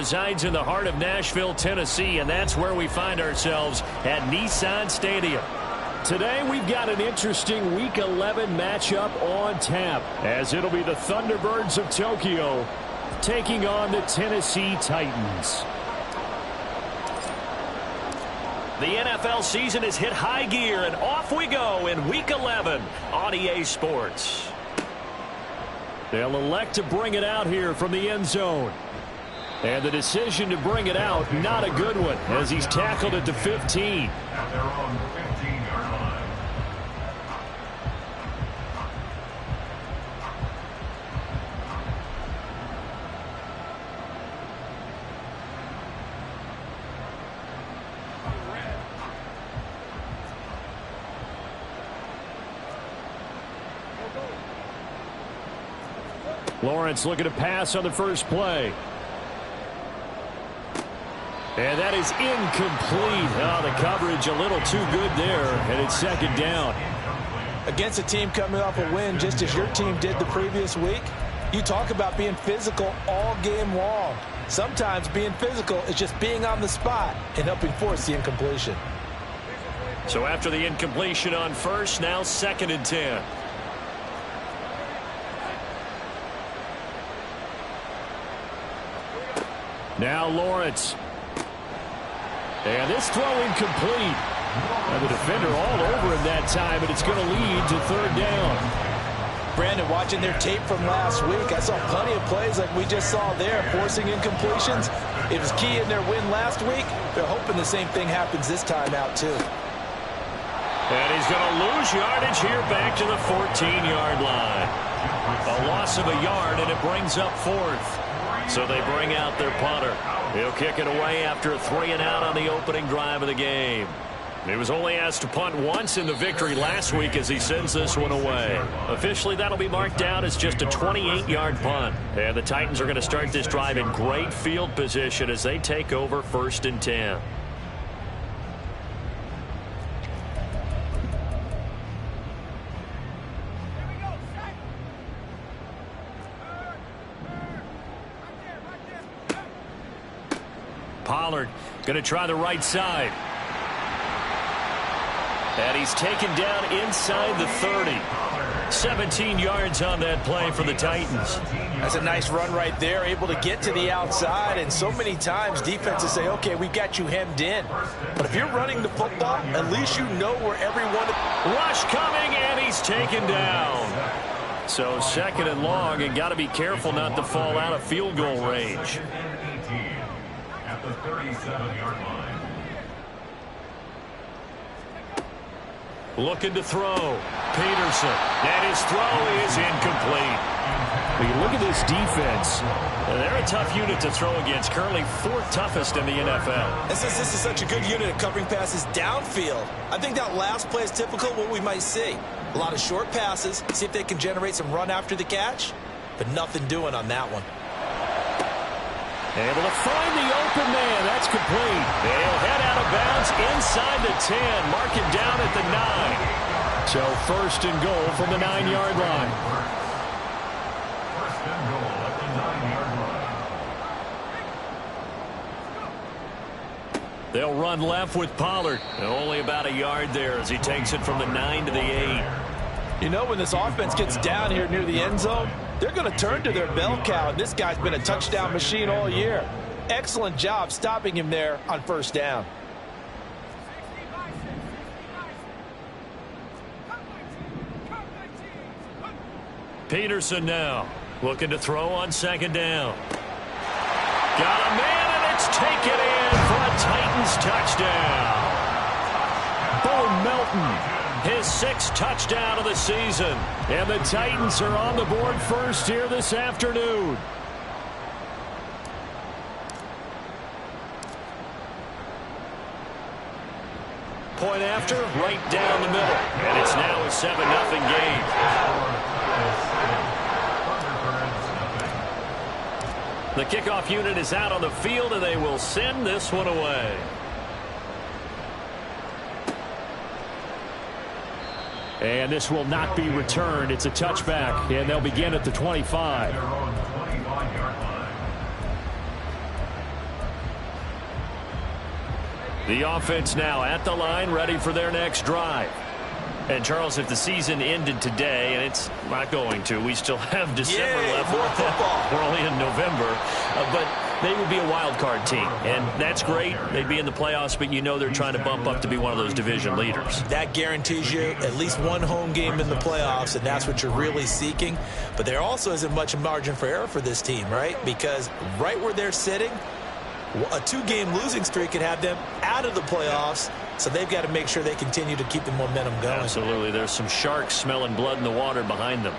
resides in the heart of Nashville, Tennessee, and that's where we find ourselves at Nissan Stadium. Today we've got an interesting Week 11 matchup on tap, as it'll be the Thunderbirds of Tokyo taking on the Tennessee Titans. The NFL season has hit high gear, and off we go in Week 11 on EA Sports. They'll elect to bring it out here from the end zone. And the decision to bring it out, not a good one, as he's tackled at the 15. At their own 15-yard line. Lawrence looking to pass on the first play. And that is incomplete. Oh, the coverage a little too good there, and it's second down. Against a team coming off a win just as your team did the previous week, you talk about being physical all game long. Sometimes being physical is just being on the spot and helping force the incompletion. So after the incompletion on first, now 2nd and 10. Now Lawrence. And this throw incomplete. And the defender all over him that time, and it's going to lead to 3rd down. Brandon, watching their tape from last week, I saw plenty of plays like we just saw there, forcing incompletions. It was key in their win last week. They're hoping the same thing happens this time out, too. And he's going to lose yardage here back to the 14-yard line. A loss of a yard, and it brings up 4th. So they bring out their punter. He'll kick it away after a 3-and-out on the opening drive of the game. He was only asked to punt once in the victory last week as he sends this one away. Officially, that'll be marked down as just a 28-yard punt. And the Titans are going to start this drive in great field position as they take over 1st and 10. Pollard going to try the right side. And he's taken down inside the 30. 17 yards on that play for the Titans. That's a nice run right there, able to get to the outside. And so many times defenses say, okay, we've got you hemmed in. But if you're running the football, at least you know where everyone... Rush coming, and he's taken down. So 2nd and long, and got to be careful not to fall out of field goal range. At the 37-yard line. Looking to throw. Peterson. And his throw is incomplete. When you look at this defense, they're a tough unit to throw against. Currently 4th toughest in the NFL. And since this is such a good unit at covering passes downfield, I think that last play is typical of what we might see. A lot of short passes, see if they can generate some run after the catch, but nothing doing on that one. Able to find the open man. That's complete. They'll head out of bounds inside the 10. Mark it down at the 9. So 1st and goal from the 9-yard line. 1st and goal at the 9-yard line. They'll run left with Pollard. Only about a yard there as he takes it from the 9 to the 8. You know, when this offense gets down here near the end zone, they're going to turn to their bell cow, and this guy's been a touchdown machine all year. Excellent job stopping him there on 1st down. Peterson now looking to throw on 2nd down. Got a man, and it's taken in for a Titans touchdown. Bo Melton. His 6th touchdown of the season. And the Titans are on the board first here this afternoon. Point after, right down the middle. And it's now a 7-0 game. The kickoff unit is out on the field, and they will send this one away. And this will not be returned. It's a touchback, and they'll begin at the 25. The offense now at the line, ready for their next drive. And, Charles, if the season ended today, and it's not going to, we still have December left. More football. We're only in November. But they would be a wild card team, and that's great. They'd be in the playoffs, but you know they're trying to bump up to be one of those division leaders. That guarantees you at least one home game in the playoffs, and that's what you're really seeking. But there also isn't much margin for error for this team, right? Because right where they're sitting, a 2-game losing streak could have them out of the playoffs, so they've got to make sure they continue to keep the momentum going. Absolutely. There's some sharks smelling blood in the water behind them.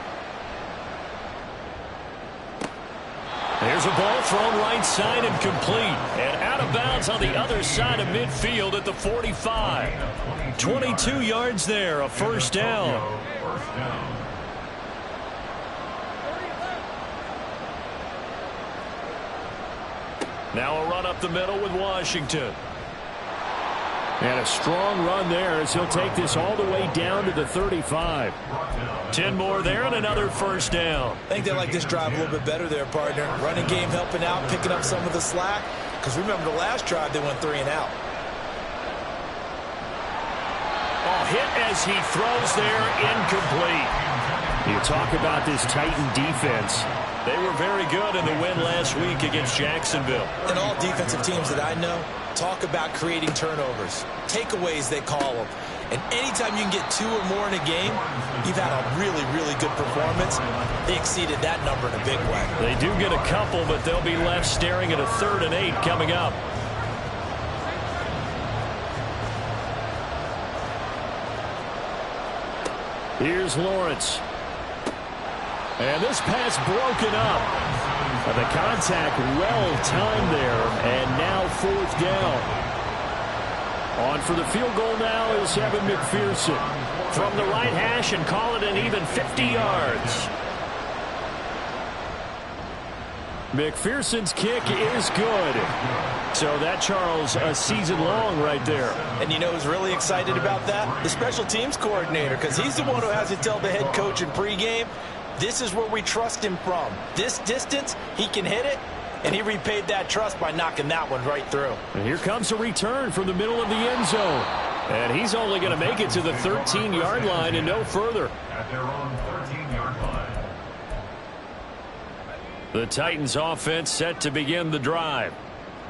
There's a ball thrown right side and complete. And out of bounds on the other side of midfield at the 45. 22 yards there, a first down. Now a run up the middle with Washington. And a strong run there as he'll take this all the way down to the 35. 10 more there and another first down. I think they like this drive a little bit better there, partner. Running game helping out, picking up some of the slack. Because remember the last drive, they went 3 and out. Oh, hit as he throws there, incomplete. You talk about this Titan defense. They were very good in the win last week against Jacksonville. And all defensive teams that I know talk about creating turnovers. Takeaways, they call them. And anytime you can get 2 or more in a game, you've had a really, really good performance. They exceeded that number in a big way. They do get a couple, but they'll be left staring at a 3rd and 8 coming up. Here's Lawrence. And this pass broken up. The contact well-timed there, and now 4th down. On for the field goal now is Evan McPherson. From the right hash and call it an even 50 yards. McPherson's kick is good. So that, Charles, a season long right there. And you know who's really excited about that? The special teams coordinator, because he's the one who has to tell the head coach in pregame, this is where we trust him from. This distance, he can hit it, and he repaid that trust by knocking that one right through. And here comes a return from the middle of the end zone. And he's only going to make it to the 13-yard line and no further. At their own 13-yard line. The Titans offense set to begin the drive.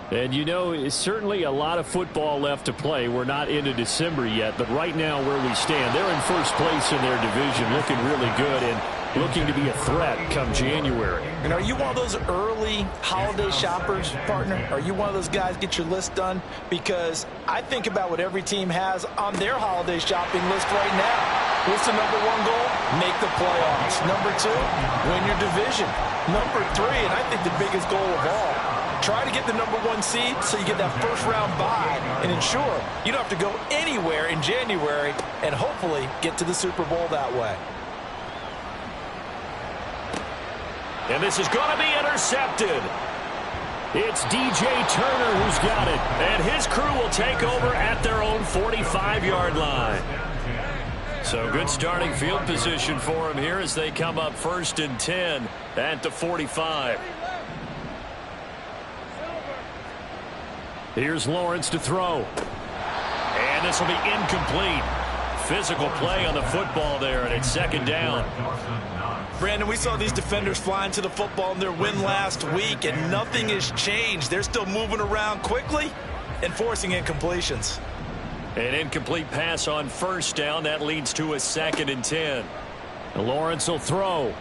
And you know, it's certainly a lot of football left to play. We're not into December yet, but right now where we stand, they're in first place in their division, looking really good and looking to be a threat come January. And are you one of those early holiday shoppers, partner? Are you one of those guys get your list done? Because I think about what every team has on their holiday shopping list right now. What's the number 1 goal? Make the playoffs. Number 2, win your division. Number 3, and I think the biggest goal of all, try to get the number 1 seed so you get that first-round bye and ensure you don't have to go anywhere in January and hopefully get to the Super Bowl that way. And this is going to be intercepted. It's DJ Turner who's got it. And his crew will take over at their own 45-yard line. So good starting field position for him here as they come up 1st and 10 at the 45. Here's Lawrence to throw. And this will be incomplete. Physical play on the football there, and it's 2nd down. Brandon, we saw these defenders flying to the football in their win last week, and nothing has changed. They're still moving around quickly and forcing incompletions. An incomplete pass on 1st down. That leads to a 2nd and 10. Lawrence will throw.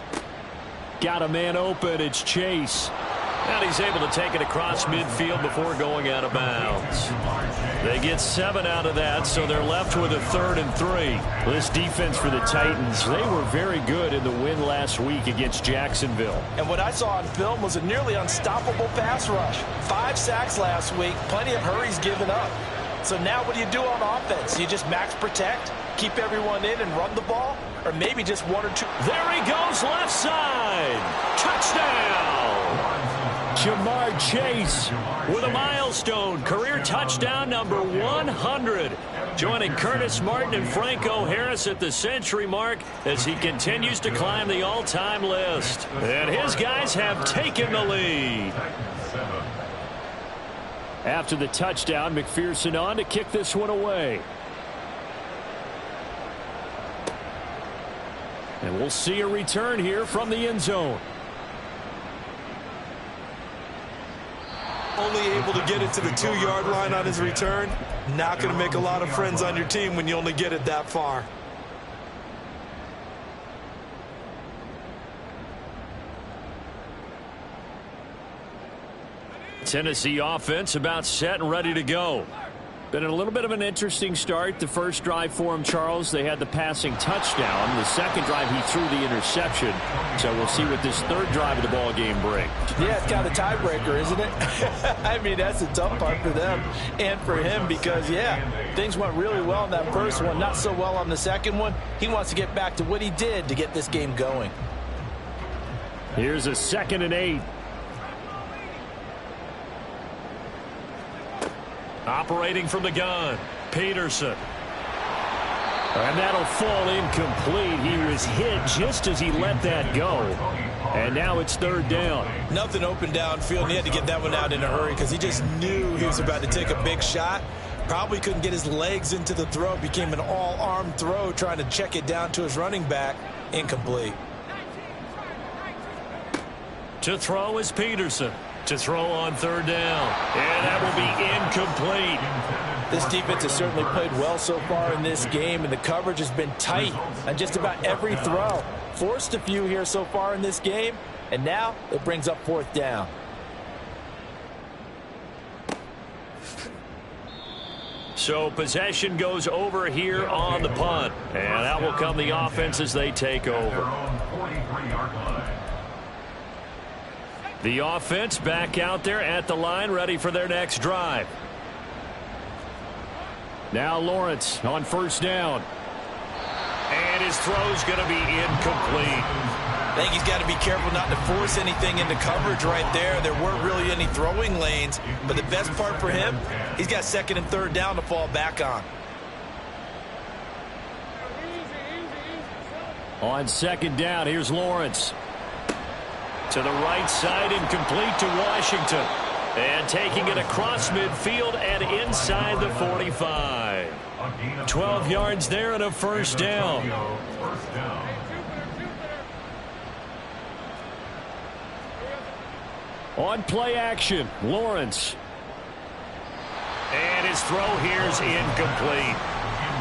Got a man open. It's Chase. And he's able to take it across midfield before going out of bounds. They get 7 out of that, so they're left with a 3rd and 3. This defense for the Titans, they were very good in the win last week against Jacksonville. And what I saw on film was a nearly unstoppable pass rush. 5 sacks last week, plenty of hurries given up. So now what do you do on offense? You just max protect, keep everyone in and run the ball? Or maybe just 1 or 2. There he goes, left side. Touchdown! Jamar Chase with a milestone, career touchdown number 100. Joining Curtis Martin and Franco Harris at the century mark as he continues to climb the all-time list. And his guys have taken the lead. After the touchdown, McPherson on to kick this one away. And we'll see a return here from the end zone. Only able to get it to the 2-yard line on his return. Not going to make a lot of friends on your team when you only get it that far. Tennessee offense about set and ready to go. Been a little bit of an interesting start. The first drive for him, Charles, they had the passing touchdown. The second drive, he threw the interception. So we'll see what this third drive of the ball game brings. Yeah, it's kind of a tiebreaker, isn't it? I mean, that's the tough part for them and for him because, yeah, things went really well in that first one, not so well on the second one. He wants to get back to what he did to get this game going. Here's a 2nd and 8. Operating from the gun, Peterson. And that'll fall incomplete. He was hit just as he let that go. And now it's 3rd down. Nothing open downfield. He had to get that one out in a hurry because he just knew he was about to take a big shot. Probably couldn't get his legs into the throw. Became an all-arm throw trying to check it down to his running back. Incomplete. To throw is Peterson. To throw on 3rd down. And that will be incomplete. This defense has certainly played well so far in this game, and the coverage has been tight on just about every throw. Forced a few here so far in this game, and now it brings up 4th down. So possession goes over here on the punt. And that will come the offense as they take over. The offense back out there at the line, ready for their next drive. Now Lawrence on 1st down. And his throw's going to be incomplete. I think he's got to be careful not to force anything into coverage right there. There weren't really any throwing lanes. But the best part for him, he's got 2nd and 3rd down to fall back on. On 2nd down, here's Lawrence. To the right side, incomplete to Washington. And taking it across midfield and inside the 45. 12 yards there and a 1st down. On play action, Lawrence. And his throw here is incomplete.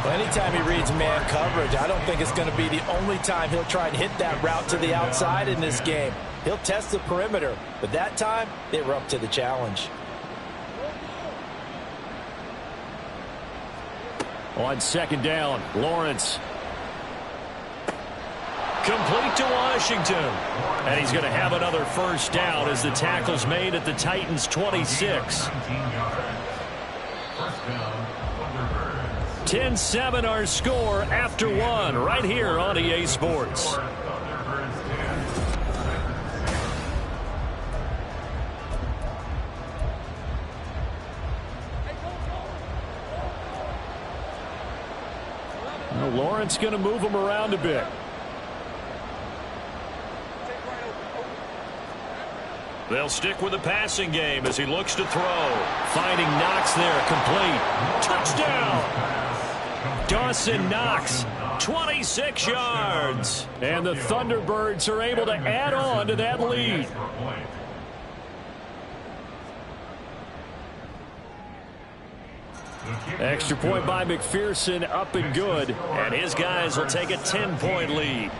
Well, anytime he reads man coverage, I don't think it's going to be the only time he'll try and hit that route to the outside in this game. He'll test the perimeter, but that time they were up to the challenge. On 2nd down, Lawrence. Complete to Washington. And he's going to have another 1st down as the tackle's made at the Titans' 26. 10-7 our score after 1 right here on EA Sports. Well, Lawrence going to move him around a bit. They'll stick with the passing game as he looks to throw. Finding Knox there, complete. Touchdown! Dawson Knox, 26 yards. And the Thunderbirds are able to add on to that lead. Extra point by McPherson, up and good. And his guys will take a 10-point lead.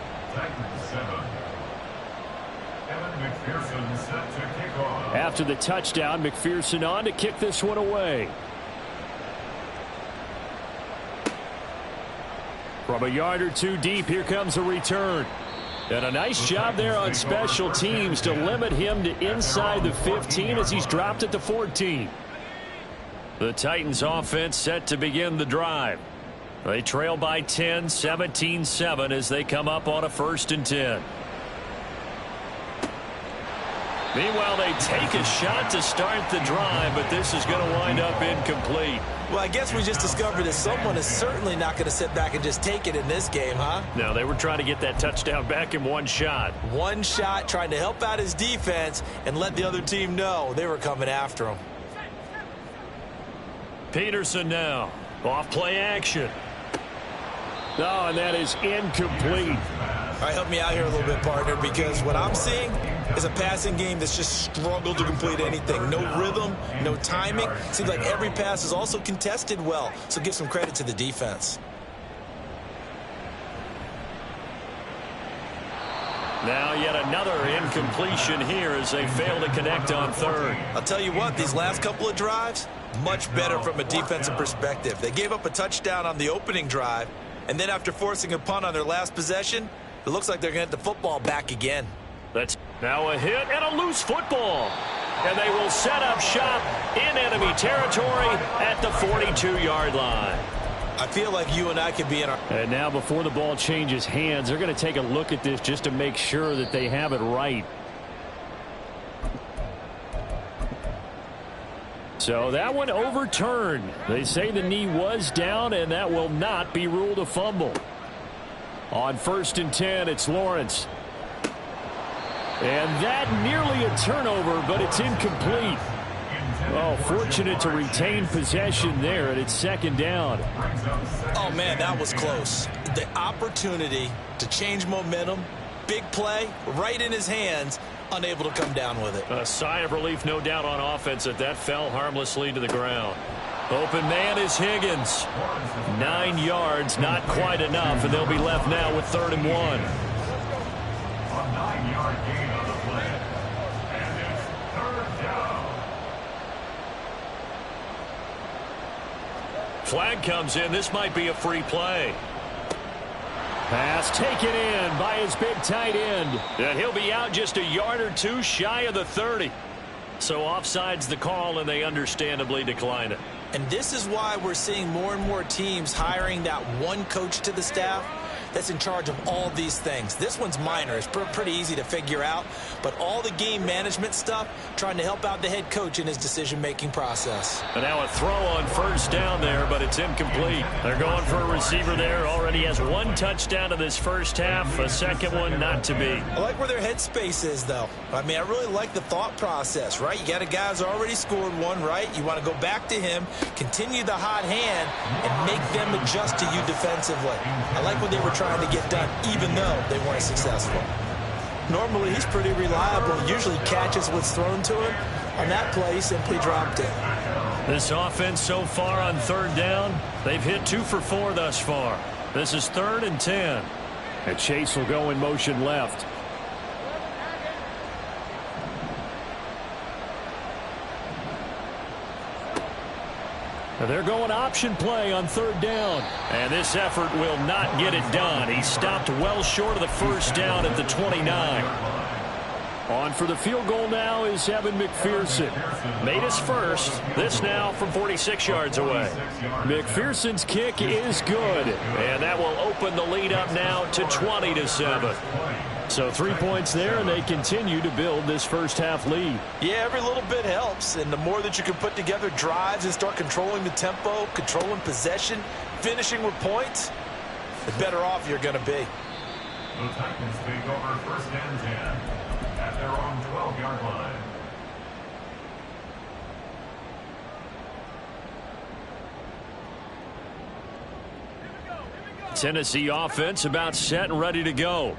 After the touchdown, McPherson on to kick this one away. From a yard or two deep, here comes a return. And a nice job there on special teams to limit him to inside the 15 as he's dropped at the 14. The Titans offense set to begin the drive. They trail by 10, 17-7 as they come up on a 1st and 10. Meanwhile, they take a shot to start the drive, but this is going to wind up incomplete. Well, I guess we just discovered that someone is certainly not going to sit back and just take it in this game, huh? No, they were trying to get that touchdown back in one shot. One shot, trying to help out his defense and let the other team know they were coming after him. Peterson now. Off play action. Oh, and that is incomplete. All right, help me out here a little bit, partner, because what I'm seeing is a passing game that's just struggled to complete anything. No rhythm, no timing. Seems like every pass is also contested well, so give some credit to the defense. Now yet another incompletion here as they fail to connect on third. I'll tell you what, these last couple of drives, much better from a defensive perspective. They gave up a touchdown on the opening drive, and then after forcing a punt on their last possession, it looks like they're going to get the football back again. That's now a hit and a loose football. And they will set up shop in enemy territory at the 42-yard line. I feel like you and I could be in our... And now before the ball changes hands, they're going to take a look at this just to make sure that they have it right. So that one overturned. They say the knee was down, and that will not be ruled a fumble. On 1st and 10, it's Lawrence. And that nearly a turnover, but it's incomplete. Oh, fortunate to retain possession there, and it's 2nd down. Oh, man, that was close. The opportunity to change momentum, big play, right in his hands, unable to come down with it. A sigh of relief, no doubt, on offense that fell harmlessly to the ground. Open man is Higgins. 9 yards, not quite enough, and they'll be left now with 3rd and 1. A 9-yard gain on the play. And it's 3rd down. Flag comes in. This might be a free play. Pass taken in by his big tight end. And he'll be out just a yard or two shy of the 30. So offside's the call, and they understandably decline it. And this is why we're seeing more and more teams hiring that one coach to the staff that's in charge of all these things. This one's minor. It's pretty easy to figure out. But all the game management stuff, trying to help out the head coach in his decision-making process. And now a throw on 1st down there, but it's incomplete. They're going for a receiver there. Already has 1 touchdown in this first half. A second one not to be. I like where their headspace is, though. I mean, I really like the thought process, right? You got a guy who's already scored one, right? You want to go back to him, continue the hot hand, and make them adjust to you defensively. I like what they were trying to get done, even though they weren't successful. Normally, he's pretty reliable. Usually catches what's thrown to him. On that play, he simply dropped it. This offense so far on 3rd down, they've hit 2 for 4 thus far. This is 3rd and 10. And Chase will go in motion left. They're going option play on 3rd down. And this effort will not get it done. He stopped well short of the 1st down at the 29. On for the field goal now is Evan McPherson. Made his first. This now from 46 yards away. McPherson's kick is good. And that will open the lead up now to 20-7. So 3 points there, and they continue to build this first half lead. Yeah, every little bit helps, and the more that you can put together drives and start controlling the tempo, controlling possession, finishing with points, the better off you're going to be. The Titans take over 1st and 10 at their own 12-yard line. Tennessee offense about set and ready to go.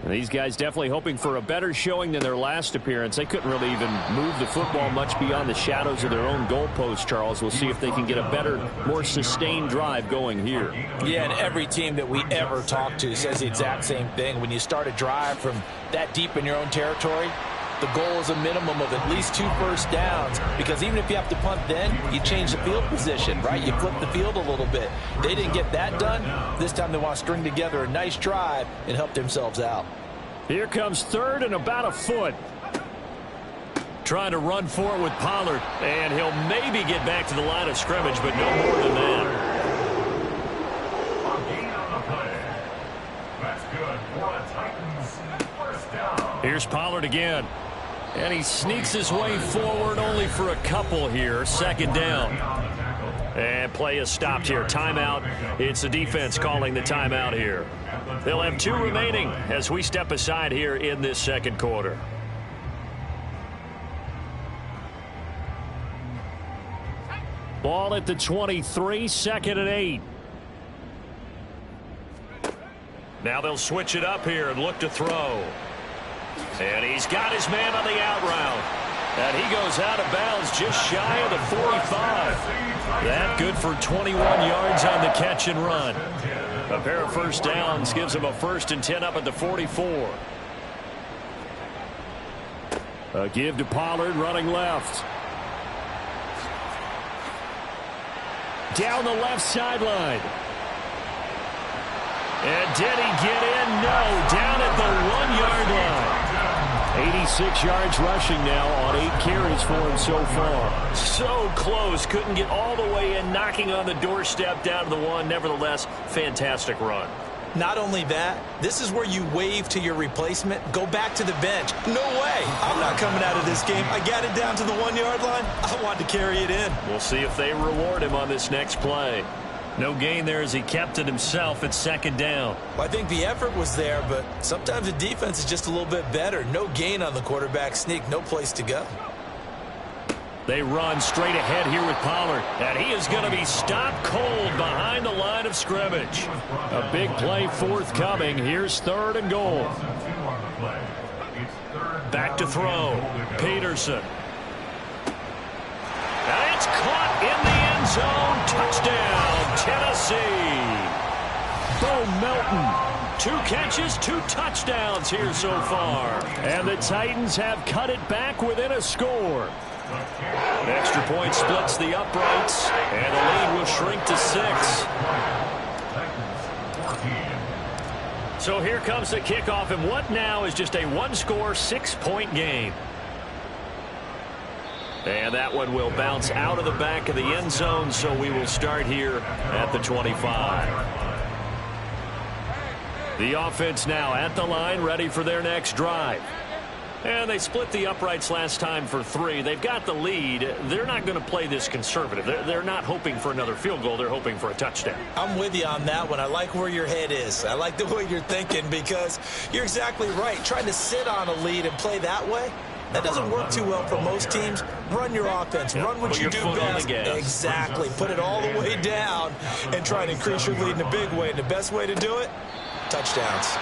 And these guys definitely hoping for a better showing than their last appearance. They couldn't really even move the football much beyond the shadows of their own goalpost, Charles. We'll see if they can get a better, more sustained drive going here. Yeah, and every team that we ever talk to says the exact same thing. When you start a drive from that deep in your own territory, the goal is a minimum of at least 2 first downs, because even if you have to punt then, you change the field position, right? You flip the field a little bit. They didn't get that done. This time they want to string together a nice drive and help themselves out. Here comes 3rd and about a foot. Trying to run for it with Pollard, and he'll maybe get back to the line of scrimmage, but no more than that. A gain on the play. That's good for a Titans 1st down. Here's Pollard again. And he sneaks his way forward only for a couple here. 2nd down. And play is stopped here. Timeout. It's the defense calling the timeout here. They'll have 2 remaining as we step aside here in this 2nd quarter. Ball at the 23, 2nd and 8. Now they'll switch it up here and look to throw. And he's got his man on the out route. And he goes out of bounds just shy of the 45. That good for 21 yards on the catch and run. A pair of first downs gives him a 1st and 10 up at the 44. A give to Pollard running left. Down the left sideline. And did he get in? No. Down at the 1-yard line. 86 yards rushing now on 8 carries for him so far. So close. Couldn't get all the way in, knocking on the doorstep down to the 1. Nevertheless, fantastic run. Not only that, this is where you wave to your replacement, go back to the bench. No way. I'm not coming out of this game. I got it down to the 1-yard line. I wanted to carry it in. We'll see if they reward him on this next play. No gain there as he kept it himself at 2nd down. Well, I think the effort was there, but sometimes the defense is just a little bit better. No gain on the quarterback sneak, no place to go. They run straight ahead here with Pollard, and he is going to be stopped cold behind the line of scrimmage. A big play forthcoming. Here's 3rd and goal. Back to throw. Peterson. And it's caught in the end zone. Touchdown, Tennessee. Bo Melton. 2 catches, 2 touchdowns here so far. And the Titans have cut it back within a score. Extra point splits the uprights, and the lead will shrink to 6. So here comes the kickoff, and what now is just a 1-score, 6-point game. And that one will bounce out of the back of the end zone, so we will start here at the 25. The offense now at the line, ready for their next drive. And they split the uprights last time for 3. They've got the lead. They're not going to play this conservative. They're not hoping for another field goal. They're hoping for a touchdown. I'm with you on that one. I like where your head is. I like the way you're thinking because you're exactly right. Trying to sit on a lead and play that way, that doesn't work too well for most teams. Run your offense. Run what you do best. Exactly. Put it all the way down and try and increase your lead in a big way. And the best way to do it, touchdowns.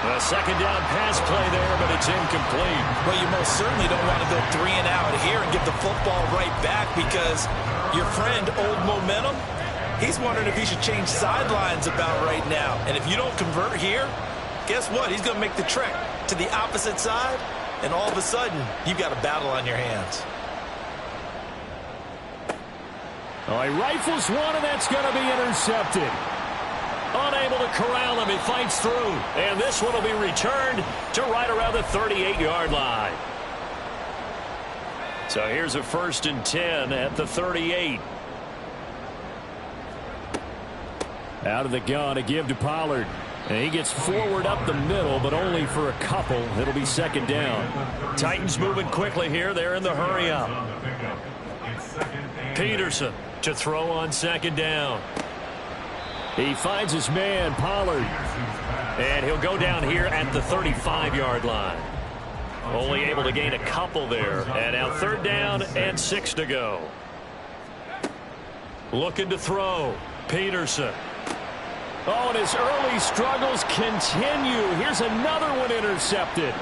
A 2nd down pass play there, but it's incomplete. Well, you most certainly don't want to go 3 and out here and give the football right back because your friend, Old Momentum, he's wondering if he should change sidelines about right now. And if you don't convert here, guess what? He's going to make the trek to the opposite side, and all of a sudden, you've got a battle on your hands. Oh, he rifles one, and that's going to be intercepted. Unable to corral him, he fights through. And this one will be returned to right around the 38-yard line. So here's a 1st and 10 at the 38. Out of the gun, a give to Pollard. And he gets forward up the middle, but only for a couple. It'll be 2nd down. Titans moving quickly here. They're in the hurry up. Peterson to throw on 2nd down. He finds his man, Pollard. And he'll go down here at the 35-yard line. Only able to gain a couple there. And now 3rd down and 6 to go. Looking to throw. Peterson. Oh, and his early struggles continue. Here's another one intercepted.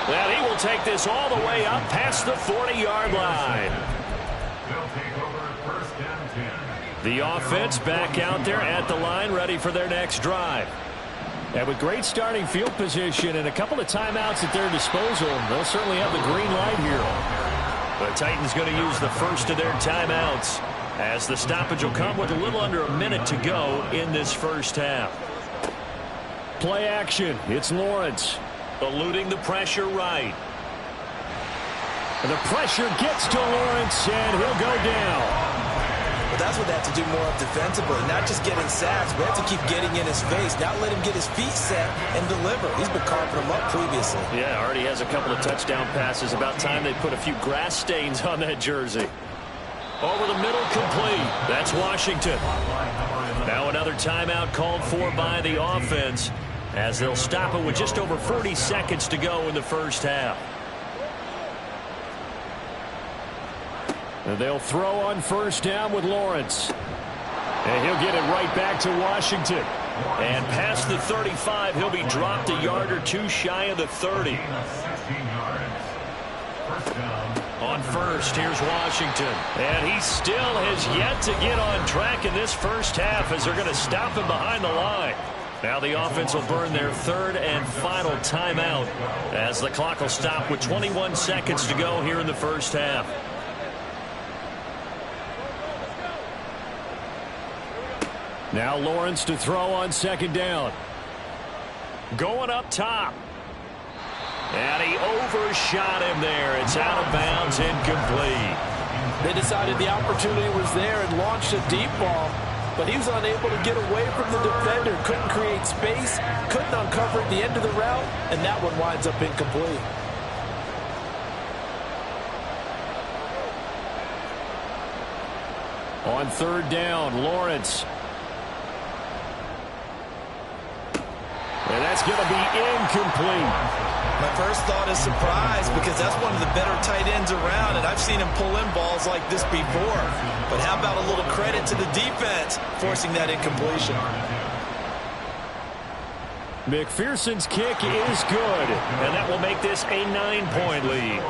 And he will take this all the way up past the 40-yard line. The offense back out there at the line, ready for their next drive. And with great starting field position and a couple of timeouts at their disposal, they'll certainly have the green light here. The Titans going to use the first of their timeouts, as the stoppage will come with a little under a minute to go in this first half. Play action. It's Lawrence eluding the pressure right. And the pressure gets to Lawrence, and he'll go down. But that's what they have to do more of defensively, not just getting sacks, but have to keep getting in his face, not let him get his feet set and deliver. He's been carving them up previously. Yeah, already has a couple of touchdown passes. About time they put a few grass stains on that jersey. Over the middle, complete. That's Washington. Now another timeout called for by the offense, as they'll stop it with just over 40 seconds to go in the first half. And they'll throw on first down with Lawrence. And he'll get it right back to Washington. And past the 35, he'll be dropped a yard or two shy of the 30. 16 yards. First down. On first, here's Washington. And he still has yet to get on track in this first half as they're going to stop him behind the line. Now the offense will burn their third and final timeout as the clock will stop with 21 seconds to go here in the first half. Now Lawrence to throw on second down. Going up top. And he overshot him there. It's out of bounds, incomplete. They decided the opportunity was there and launched a deep ball, but he was unable to get away from the defender. Couldn't create space, couldn't uncover at the end of the route, and that one winds up incomplete. On third down, Lawrence. And that's going to be incomplete. My first thought is surprise because that's one of the better tight ends around, and I've seen him pull in balls like this before. But how about a little credit to the defense forcing that incompletion? McPherson's kick is good, And that will make this a 9-point lead.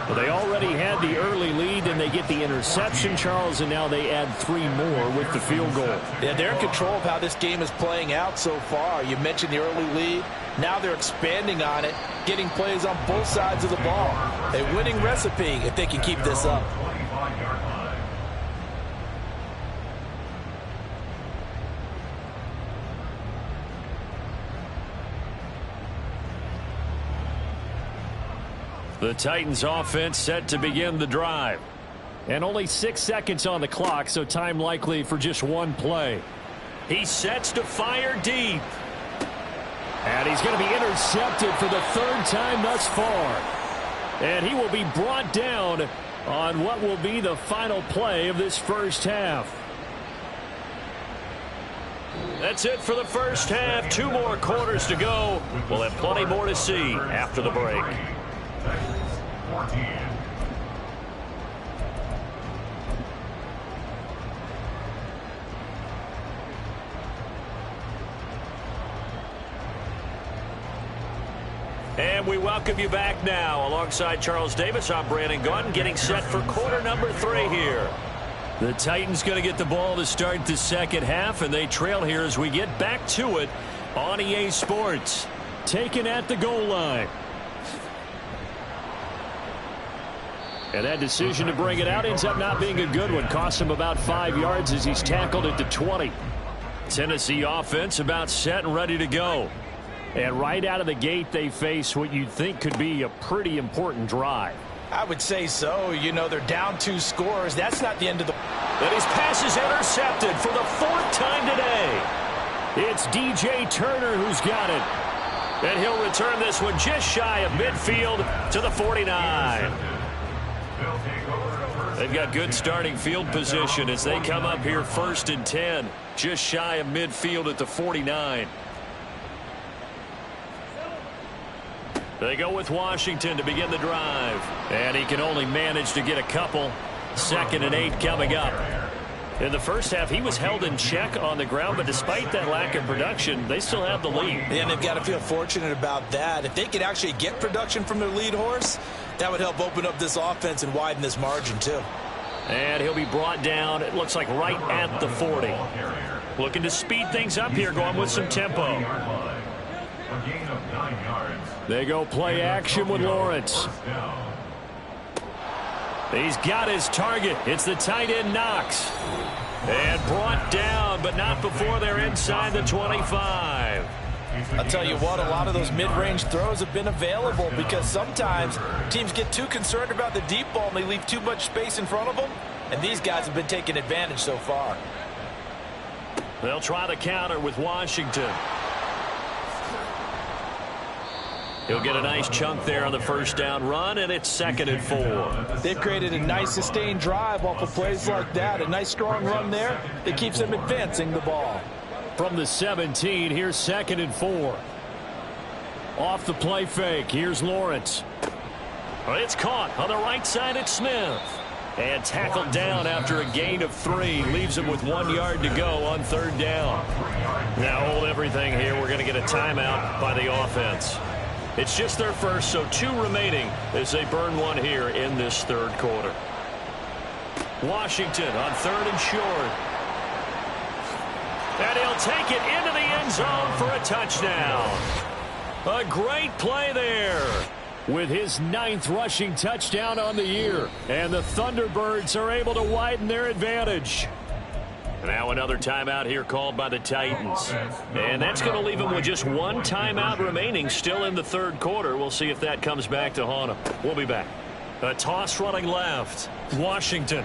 but they already had the early lead, and they get the interception, Charles, and now they add 3 more with the field goal. Yeah, they're in control of how this game is playing out so far. You mentioned the early lead. Now they're expanding on it, getting plays on both sides of the ball. A winning recipe if they can keep this up. 25-yard line. The Titans offense set to begin the drive. And only 6 seconds on the clock, so time likely for just one play. He sets to fire deep. And he's going to be intercepted for the 3rd time thus far. And he will be brought down on what will be the final play of this first half. That's it for the first half. 2 more quarters to go. We'll have plenty more to see after the break. Titans 14. And we welcome you back now. Alongside Charles Davis, I'm Brandon Gaudin, getting set for quarter number 3 here. The Titans going to get the ball to start the second half, and they trail here as we get back to it on EA Sports. Taken at the goal line. And that decision to bring it out ends up not being a good one. Costs him about 5 yards as he's tackled at the 20. Tennessee offense about set and ready to go. And right out of the gate, they face what you'd think could be a pretty important drive. I would say so. You know, they're down 2 scores. That's not the end of the... And his pass is intercepted for the 4th time today. It's DJ Turner who's got it. And he'll return this one just shy of midfield to the 49. They've got good starting field position as they come up here 1st and 10, just shy of midfield at the 49. They go with Washington to begin the drive. And he can only manage to get a couple. 2nd and 8 coming up. In the first half, he was held in check on the ground, but despite that lack of production, they still have the lead. And they've got to feel fortunate about that. If they could actually get production from their lead horse, that would help open up this offense and widen this margin, too. And he'll be brought down, it looks like right at the 40. Looking to speed things up here, going with some tempo. A gain of 9 yards. They go play action with Lawrence. He's got his target. It's the tight end Knox. And brought down, but not before they're inside the 25. I'll tell you what, a lot of those mid-range throws have been available because sometimes teams get too concerned about the deep ball and they leave too much space in front of them. And these guys have been taking advantage so far. They'll try the counter with Washington. He'll get a nice chunk there on the first down run, and it's 2nd and 4. They've created a nice sustained drive off of plays like that. A nice strong run there that keeps them advancing the ball. From the 17, here's 2nd and 4. Off the play fake, here's Lawrence. It's caught on the right side. It's Smith. And tackled down after a gain of 3. Leaves him with 1 yard to go on 3rd down. Now hold everything here. We're going to get a timeout by the offense. It's just their first, so 2 remaining as they burn 1 here in this 3rd quarter. Washington on 3rd and short. And he'll take it into the end zone for a touchdown. A great play there. With his 9th rushing touchdown on the year. And the Thunderbirds are able to widen their advantage. Now another timeout here called by the Titans. And that's going to leave them with just 1 timeout remaining still in the 3rd quarter. We'll see if that comes back to haunt them. We'll be back. A toss running left. Washington.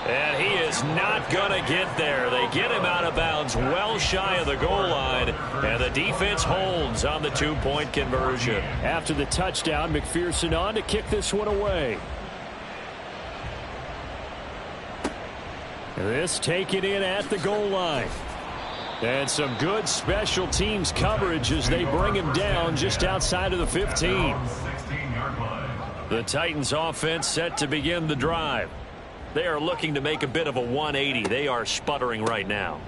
And he is not going to get there. They get him out of bounds well shy of the goal line. And the defense holds on the 2-point conversion. After the touchdown, McPherson on to kick this one away. This taken in at the goal line. And some good special teams coverage as they bring him down just outside of the 15. The Titans offense set to begin the drive. They are looking to make a bit of a 180. They are sputtering right now.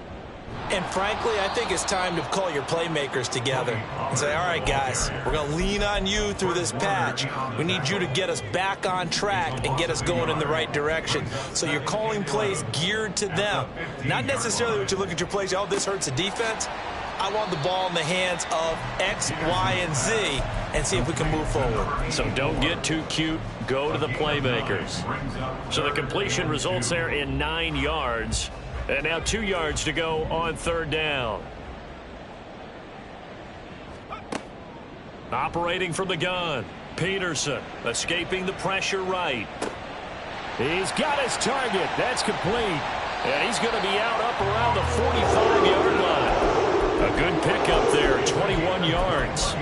And frankly, I think it's time to call your playmakers together and say, all right, guys, we're going to lean on you through this patch. We need you to get us back on track and get us going in the right direction. So you're calling plays geared to them. Not necessarily what you look at your plays, oh, this hurts the defense. I want the ball in the hands of X, Y, and Z and see if we can move forward. So don't get too cute. Go to the playmakers. So the completion results there in 9 yards. And now 2 yards to go on 3rd down. Operating from the gun. Peterson escaping the pressure right. He's got his target. That's complete. And he's going to be out up around the 45-yard line. A good pickup there, 21 yards.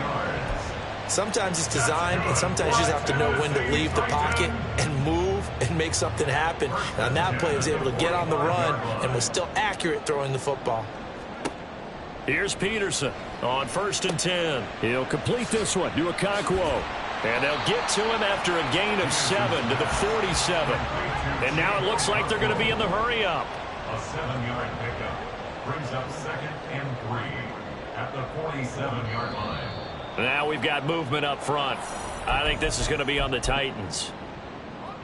Sometimes it's designed, and sometimes you just have to know when to leave the pocket and move and make something happen. And on that play, he was able to get on the run and was still accurate throwing the football. Here's Peterson on 1st and 10. He'll complete this one to Okonkwo. And they'll get to him after a gain of 7 to the 47. And now it looks like they're going to be in the hurry-up. A 7-yard pickup brings up 2nd and 3 at the 47-yard line. Now we've got movement up front. I think this is going to be on the Titans.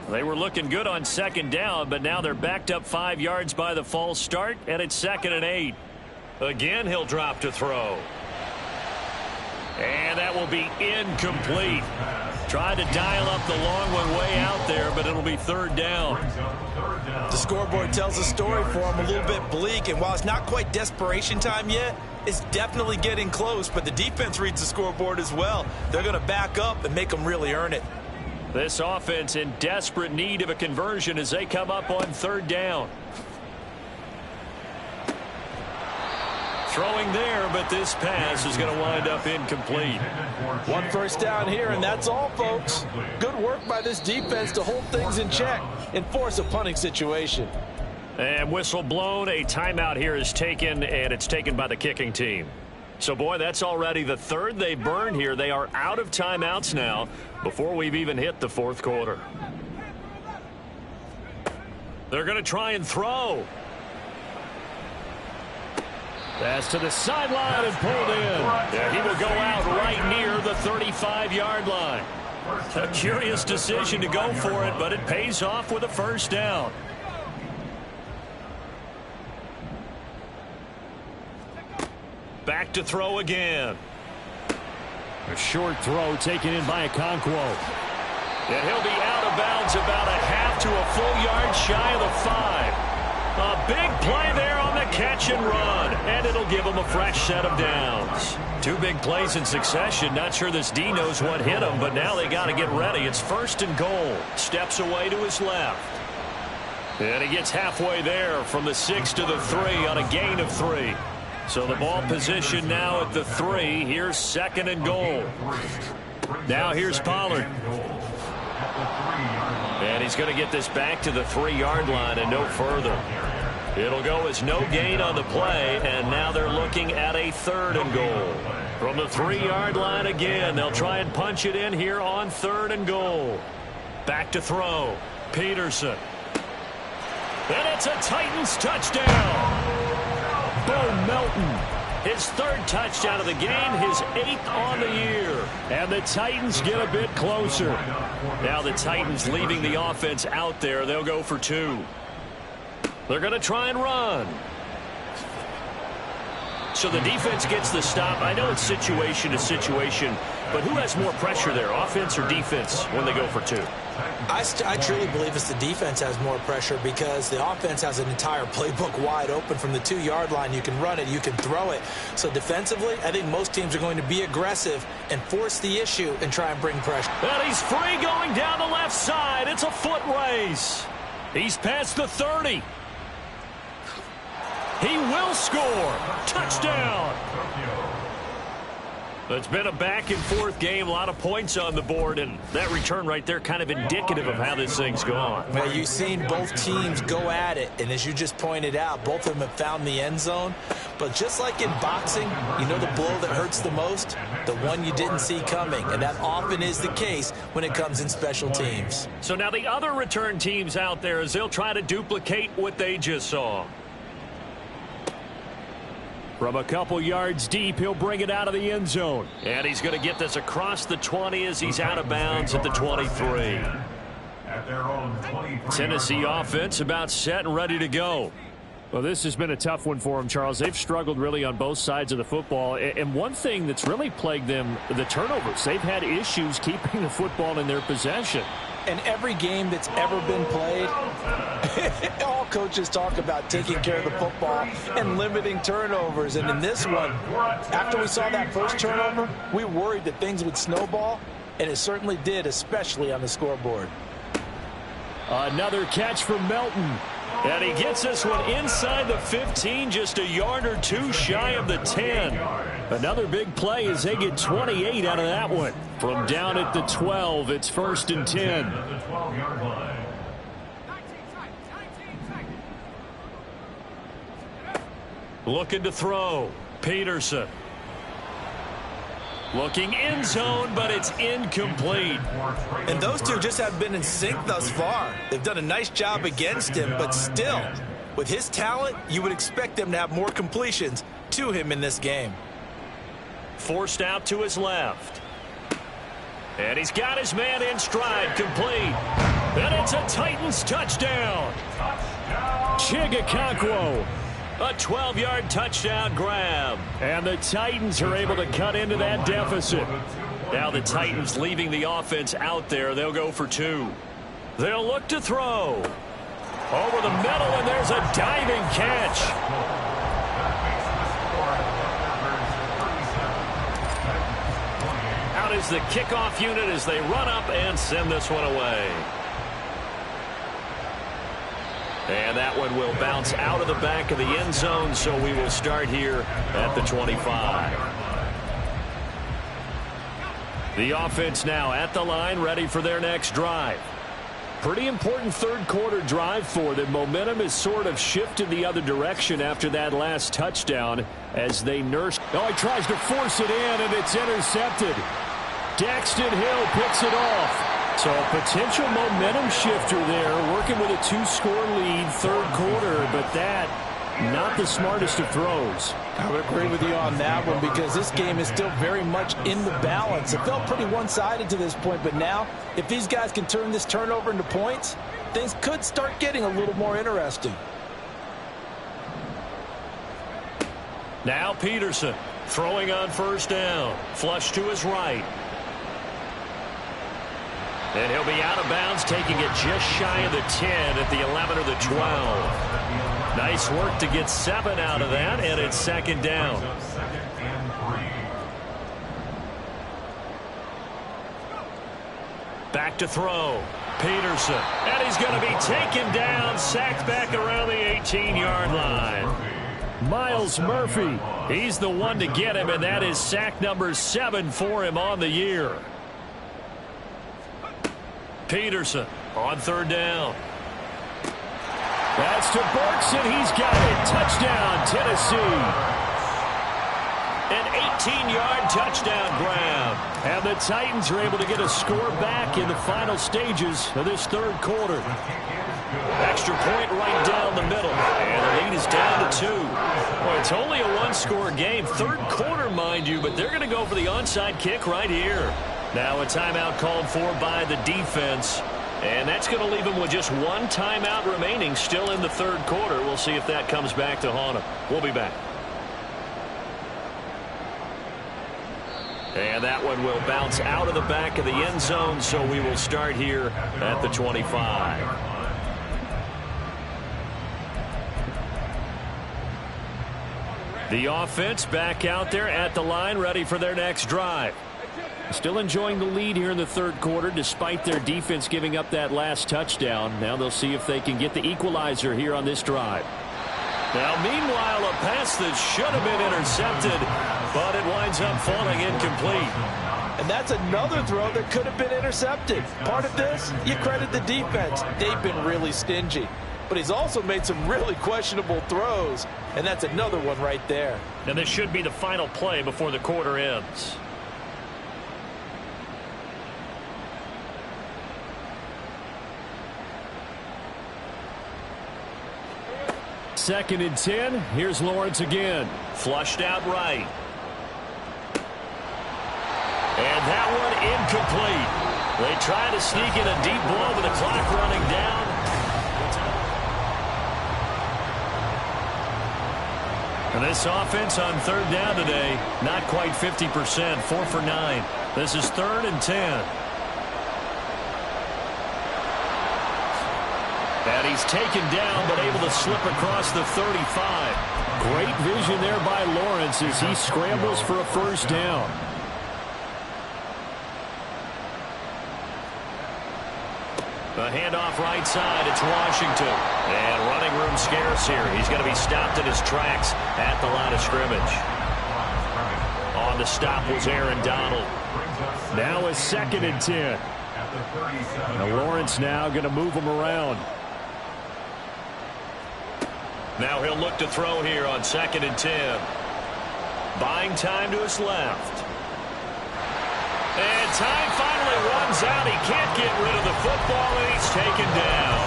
They were looking good on 2nd down, but now they're backed up 5 yards by the false start, and it's 2nd and 8. Again, he'll drop to throw. And that will be incomplete. Tried to dial up the long one way out there, but it'll be 3rd down. The scoreboard tells a story for him, a little bit bleak, and while it's not quite desperation time yet, it's definitely getting close, but the defense reads the scoreboard as well. They're going to back up and make them really earn it. This offense in desperate need of a conversion as they come up on 3rd down. Throwing there, but this pass is going to wind up incomplete. 1 first down here, and that's all, folks. Good work by this defense to hold things in check and force a punting situation. And whistle blown. A timeout here is taken, and it's taken by the kicking team. So, boy, that's already the 3rd they burned here. They are out of timeouts now before we've even hit the 4th quarter. They're going to try and throw. Pass to the sideline and pulled in. Yeah, he will go out right near the 35-yard line. A curious decision to go for it, but it pays off with a 1st down. Back to throw again. A short throw taken in by Okonkwo. And he'll be out of bounds about a half to a full yard shy of the 5. A big play there on the catch and run, and it'll give him a fresh set of downs. 2 big plays in succession. Not sure this D knows what hit him, but now they got to get ready. It's 1st and goal. Steps away to his left. And he gets halfway there from the 6 to the 3 on a gain of 3. So the ball position now at the 3. Here's 2nd and goal. Now here's Pollard. And he's going to get this back to the 3-yard line and no further. It'll go as no gain on the play, and now they're looking at a 3rd and goal. From the 3-yard line again, they'll try and punch it in here on 3rd and goal. Back to throw. Peterson. And it's a Titans touchdown. Bo Melton. His third touchdown of the game, his 8th on the year. And the Titans get a bit closer. Now the Titans leaving the offense out there. They'll go for 2. They're going to try and run. So the defense gets the stop. I know it's situation to situation, but who has more pressure there, offense or defense, when they go for 2? I truly believe it's the defense has more pressure because the offense has an entire playbook wide open from the 2-yard line. You can run it, you can throw it. So defensively, I think most teams are going to be aggressive and force the issue and try and bring pressure. And he's free going down the left side. It's a foot race. He's past the 30. He will score. Touchdown. It's been a back-and-forth game, a lot of points on the board, and that return right there kind of indicative of how this thing's gone. Well, you've seen both teams go at it, and as you just pointed out, both of them have found the end zone. But just like in boxing, you know the blow that hurts the most? The one you didn't see coming, and that often is the case when it comes in special teams. So now the other return teams out there, as they'll try to duplicate what they just saw. From a couple yards deep, he'll bring it out of the end zone. And he's going to get this across the 20 as he's out of bounds at the 23. Tennessee offense about set and ready to go. Well, this has been a tough one for them, Charles. They've struggled really on both sides of the football. And one thing that's really plagued them, the turnovers. They've had issues keeping the football in their possession. And every game that's ever been played, all coaches talk about taking care of the football and limiting turnovers. And in this one, after we saw that first turnover, we worried that things would snowball, and it certainly did, especially on the scoreboard. Another catch from Melton. And he gets this one inside the 15, just a yard or 2 shy of the 10. Another big play as they get 28 out of that one. From down at the 12, it's 1st and 10. Looking to throw. Peterson. Looking end zone, but it's incomplete. And those two just haven't been in sync thus far. They've done a nice job against him, but still, with his talent, you would expect them to have more completions to him in this game. Forced out to his left. And he's got his man in stride, complete. And it's a Titans touchdown. Chigakakwo. A 12-yard touchdown grab. And the Titans are able to cut into that deficit. Now the Titans leaving the offense out there. They'll go for 2. They'll look to throw. Over the middle, and there's a diving catch. Out is the kickoff unit as they run up and send this one away. And that one will bounce out of the back of the end zone, so we will start here at the 25. The offense now at the line, ready for their next drive. Pretty important third-quarter drive for them. Momentum has sort of shifted the other direction after that last touchdown as they nurse. Oh, he tries to force it in, and it's intercepted. Daxton Hill picks it off. So a potential momentum shifter there, working with a 2-score lead, third quarter, but that, not the smartest of throws. I would agree with you on that one because this game is still very much in the balance. It felt pretty one-sided to this point, but now, if these guys can turn this turnover into points, things could start getting a little more interesting. Now Peterson, throwing on first down, flush to his right. And he'll be out of bounds, taking it just shy of the 10 at the 11 or the 12. Nice work to get 7 out of that, and it's 2nd down. Back to throw. Peterson. And he's going to be taken down, sacked back around the 18-yard line. Myles Murphy, he's the one to get him, and that is sack number 7 for him on the year. Peterson on third down. That's to Burks, and he's got it. Touchdown, Tennessee. An 18-yard touchdown grab. And the Titans are able to get a score back in the final stages of this third quarter. Extra point right down the middle. And the lead is down to 2. Well, it's only a one-score game. Third quarter, mind you, but they're going to go for the onside kick right here. Now a timeout called for by the defense. And that's going to leave them with just one timeout remaining still in the third quarter. We'll see if that comes back to haunt them. We'll be back. And that one will bounce out of the back of the end zone, so we will start here at the 25. The offense back out there at the line, ready for their next drive. Still enjoying the lead here in the third quarter, despite their defense giving up that last touchdown. Now they'll see if they can get the equalizer here on this drive. Now, meanwhile, a pass that should have been intercepted, but it winds up falling incomplete. And that's another throw that could have been intercepted. Part of this, you credit the defense. They've been really stingy. But he's also made some really questionable throws, and that's another one right there. And this should be the final play before the quarter ends. Second and 10. Here's Lawrence again. Flushed out right. And that one incomplete. They try to sneak in a deep ball with the clock running down. And this offense on third down today, not quite 50%, 4 for 9. This is 3rd and 10. And he's taken down, but able to slip across the 35. Great vision there by Lawrence as he scrambles for a first down. The handoff right side, it's Washington. And running room scarce here. He's going to be stopped in his tracks at the line of scrimmage. On the stop was Aaron Donald. Now a 2nd and 10. Now Lawrence now going to move him around. Now he'll look to throw here on 2nd and 10. Buying time to his left. And time finally runs out. He can't get rid of the football, and he's taken down.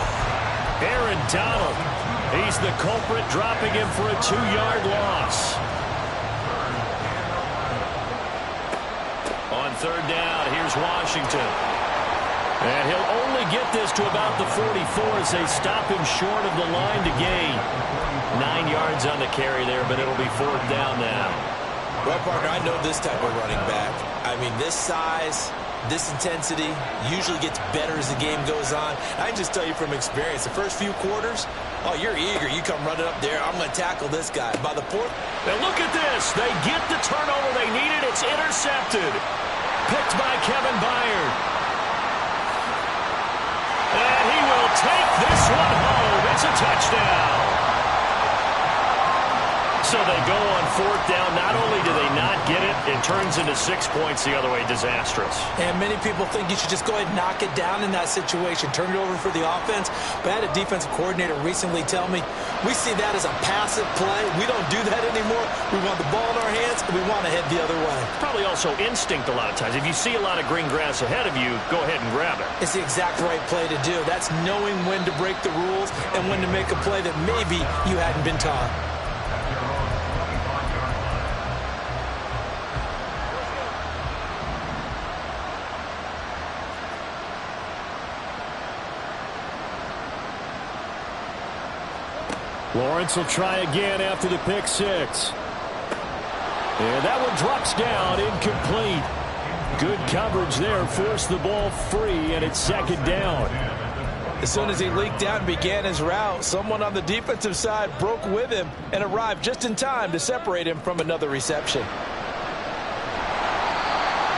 Aaron Donald, he's the culprit, dropping him for a 2-yard loss. On third down, here's Washington. And he'll only get this to about the 44 as they stop him short of the line to gain. 9 yards on the carry there, but it'll be 4th down now. Well, partner, I know this type of running back. I mean, this size, this intensity usually gets better as the game goes on. I can just tell you from experience, the first few quarters, oh, you're eager. You come running up there. I'm going to tackle this guy. By the 4th. And look at this. They get the turnover they needed. It's intercepted. Picked by Kevin Byard. And he will take this one home. It's a touchdown. So they go on 4th down. Not only do they not get it, it turns into 6 points the other way. Disastrous. And many people think you should just go ahead and knock it down in that situation. Turn it over for the offense. But I had a defensive coordinator recently tell me, we see that as a passive play. We don't do that anymore. We want the ball in our hands, and we want to head the other way. Probably also instinct a lot of times. If you see a lot of green grass ahead of you, go ahead and grab it. It's the exact right play to do. That's knowing when to break the rules and when to make a play that maybe you hadn't been taught. Lawrence will try again after the pick 6. And that one drops down, incomplete. Good coverage there, forced the ball free, and it's 2nd down. As soon as he leaked out and began his route, someone on the defensive side broke with him and arrived just in time to separate him from another reception.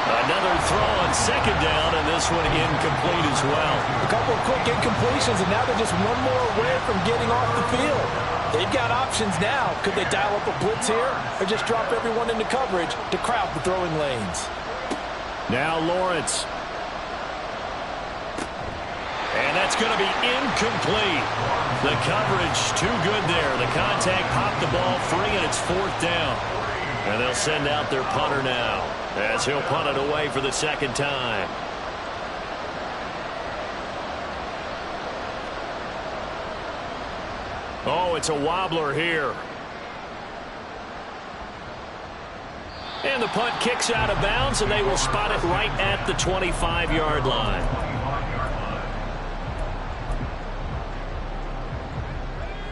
Another throw on 2nd down, and this one incomplete as well. A couple of quick incompletions, and now they're just one more away from getting off the field. They've got options now. Could they dial up a blitz here or just drop everyone into coverage to crowd the throwing lanes? Now Lawrence. And that's going to be incomplete. The coverage too good there. The contact popped the ball free, and it's 4th down. And they'll send out their punter now as he'll punt it away for the second time. Oh, it's a wobbler here. And the punt kicks out of bounds, and they will spot it right at the 25-yard line.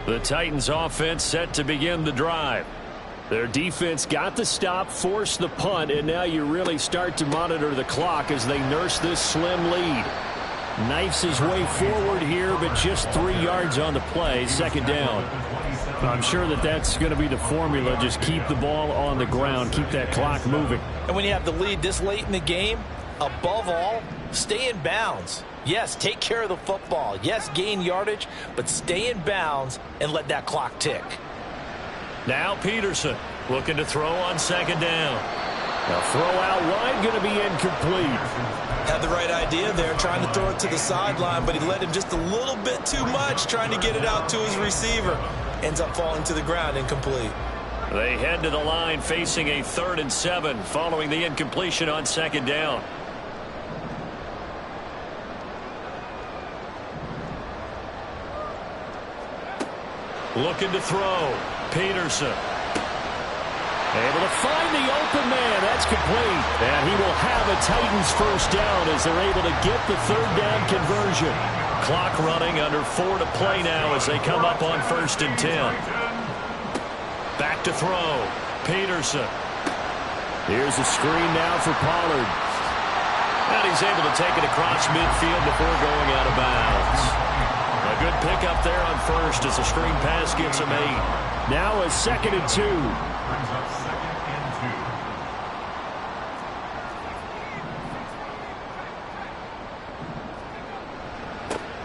The Titans offense set to begin the drive. Their defense got the stop, forced the punt, and now you really start to monitor the clock as they nurse this slim lead. Knifes his way forward here, but just 3 yards on the play, second down. I'm sure that that's going to be the formula. Just keep the ball on the ground, keep that clock moving. And when you have the lead this late in the game, above all, stay in bounds. Yes, take care of the football. Yes, gain yardage, but stay in bounds and let that clock tick. Now Peterson looking to throw on second down. Now throw out wide, going to be incomplete. Had the right idea there, trying to throw it to the sideline, but he let him just a little bit too much, trying to get it out to his receiver. Ends up falling to the ground, incomplete. They head to the line facing a 3rd and 7 following the incompletion on second down. Looking to throw. Peterson. Able to find the open man. That's complete. And he will have a Titans first down as they're able to get the 3rd down conversion. Clock running, under 4 to play now as they come up on 1st and 10. Back to throw. Peterson. Here's a screen now for Pollard. And he's able to take it across midfield before going out of bounds. A good pickup there on 1st as the screen pass gets him 8. Now a 2nd and 2. Brings up 2nd and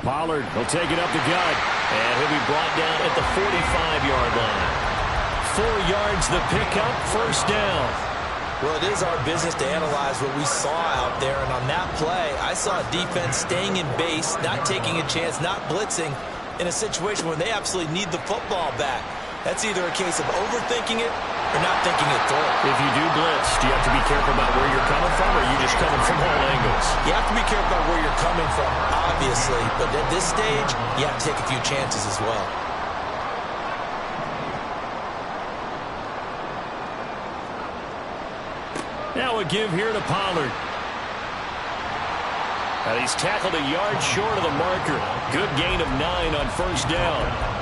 2. Pollard will take it up the gut. And he'll be brought down at the 45-yard line. 4 yards the pickup, first down. Well, it is our business to analyze what we saw out there. And on that play, I saw a defense staying in base, not taking a chance, not blitzing in a situation where they absolutely need the football back. That's either a case of overthinking it or not thinking it through. If you do blitz, do you have to be careful about where you're coming from, or are you just coming from all angles? You have to be careful about where you're coming from, obviously. But at this stage, you have to take a few chances as well. Now a give here to Pollard. And he's tackled a yard short of the marker. Good gain of 9 on first down.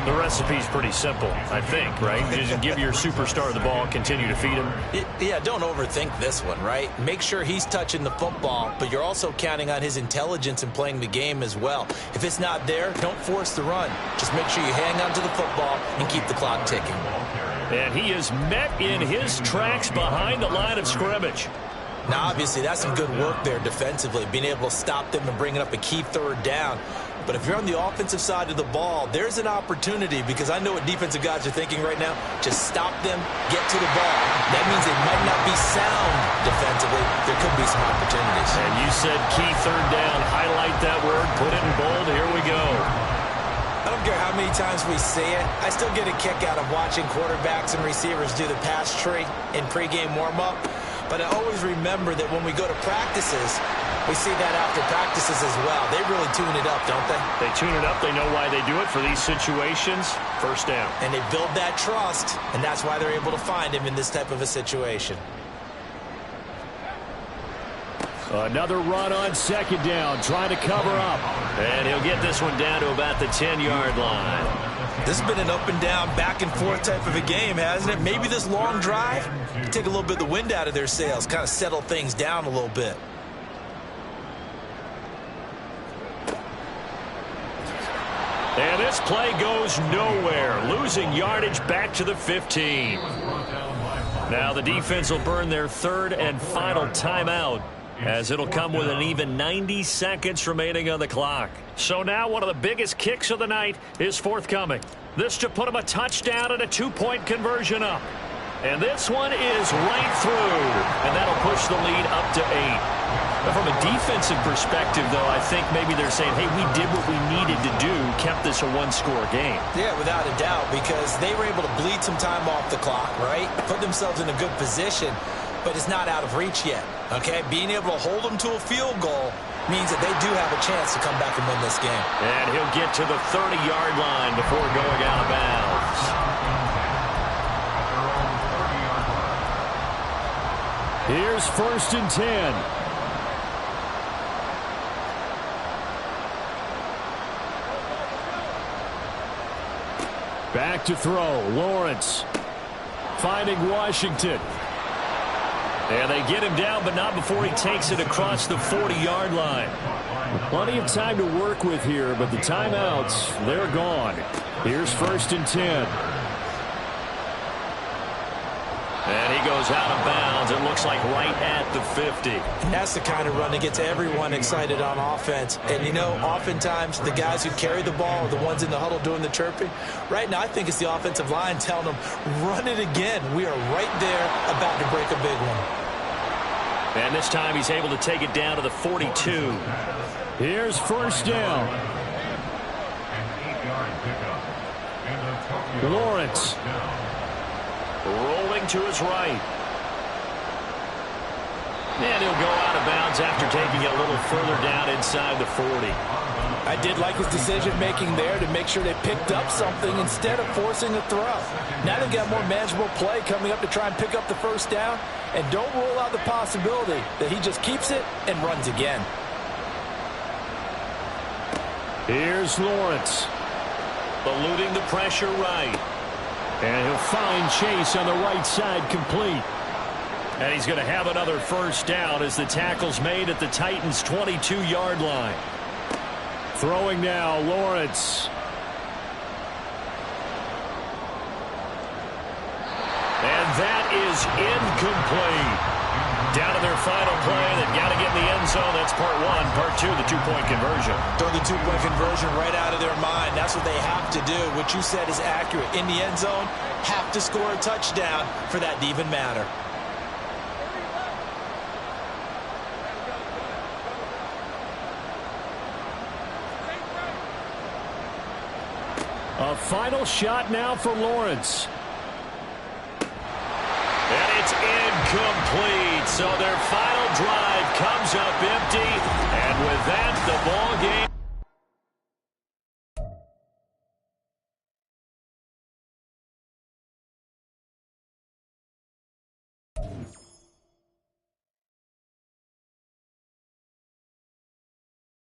The recipe's pretty simple, I think, right? Just give your superstar the ball, continue to feed him. Yeah, don't overthink this one, right? Make sure he's touching the football, but you're also counting on his intelligence in playing the game as well. If it's not there, don't force the run. Just make sure you hang on to the football and keep the clock ticking. And he is met in his tracks behind the line of scrimmage. Now, obviously, that's some good work there defensively, being able to stop them and bringing up a key 3rd down. But if you're on the offensive side of the ball, there's an opportunity, because I know what defensive guys are thinking right now. Just stop them, get to the ball. That means they might not be sound defensively. There could be some opportunities. And you said key 3rd down. Highlight that word, put it in bold. Here we go. I don't care how many times we see it. I still get a kick out of watching quarterbacks and receivers do the pass tree in pregame warm-up. But I always remember that when we go to practices, we see that after practices as well. They really tune it up, don't they? They tune it up. They know why they do it for these situations. First down. And they build that trust, and that's why they're able to find him in this type of a situation. Another run on second down, trying to cover up. And he'll get this one down to about the 10-yard line. This has been an up and down, back and forth type of a game, hasn't it? Maybe this long drive, take a little bit of the wind out of their sails, kind of settle things down a little bit. And this play goes nowhere, losing yardage back to the 15. Now the defense will burn their 3rd and final timeout, as it'll come with an even 90 seconds remaining on the clock. So now one of the biggest kicks of the night is forthcoming. This to put him a touchdown and a 2-point conversion up. And this one is right through, and that'll push the lead up to 8. But from a defensive perspective, though, I think maybe they're saying, hey, we did what we needed to do, kept this a one-score game. Yeah, without a doubt, because they were able to bleed some time off the clock, right? Put themselves in a good position, but it's not out of reach yet, okay? Being able to hold them to a field goal means that they do have a chance to come back and win this game. And he'll get to the 30-yard line before going out of bounds. Here's 1st and 10. Back to throw. Lawrence finding Washington. And they get him down, but not before he takes it across the 40-yard line. Plenty of time to work with here, but the timeouts, they're gone. Here's 1st and 10. And he goes out of bounds. It looks like right at the 50. And that's the kind of run that gets everyone excited on offense. And, you know, oftentimes the guys who carry the ball are the ones in the huddle doing the chirping. Right now, I think it's the offensive line telling them, run it again. We are right there about to break a big one. And this time he's able to take it down to the 42. Here's 1st down. Lawrence. Rolling to his right. And he'll go out of bounds after taking it a little further down inside the 40. I did like his decision-making there to make sure they picked up something instead of forcing a throw. Now they've got more manageable play coming up to try and pick up the 1st down. And don't rule out the possibility that he just keeps it and runs again. Here's Lawrence. Eluding the pressure right. And he'll find Chase on the right side, complete. And he's going to have another 1st down as the tackle's made at the Titans' 22-yard line. Throwing now, Lawrence. And that is incomplete. Down to their final play. They've got to get in the end zone. That's part 1. Part 2, the two-point conversion. Throw the two-point conversion right out of their mind. That's what they have to do. What you said is accurate. In the end zone, have to score a touchdown for that to even matter. A final shot now for Lawrence. And it's incomplete. So their final drive comes up empty. And with that, the ball game